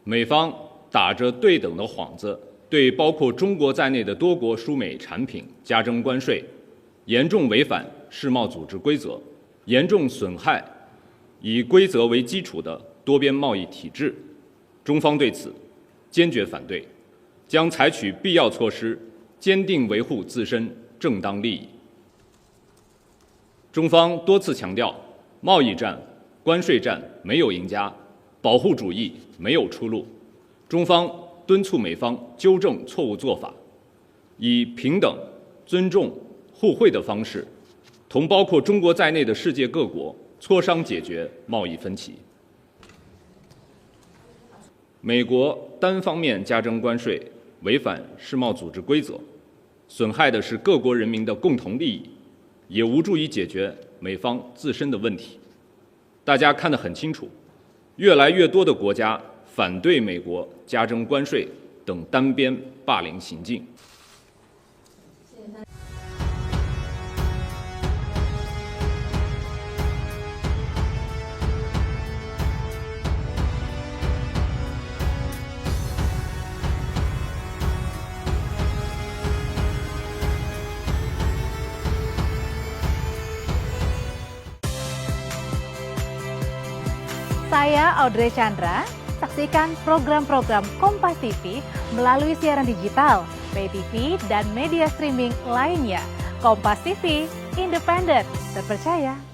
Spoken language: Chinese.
美方打着对等的幌子，对包括中国在内的多国输美产品加征关税，严重违反世贸组织规则，严重损害以规则为基础的多边贸易体制。中方对此坚决反对，将采取必要措施，坚定维护自身正当利益。中方多次强调，贸易战、关税战没有赢家，保护主义没有出路。中方敦促美方纠正错误做法，以平等、尊重、互惠的方式，同包括中国在内的世界各国磋商解决贸易分歧。美国单方面加征关税，违反世贸组织规则，损害的是各国人民的共同利益，也无助于解决美方自身的问题。大家看得很清楚，越来越多的国家反对美国加征关税等单边霸凌行径。Saya Audrey Chandra, saksikan program-program Kompas TV melalui siaran digital, pay TV, dan media streaming lainnya. Kompas TV, independen, terpercaya.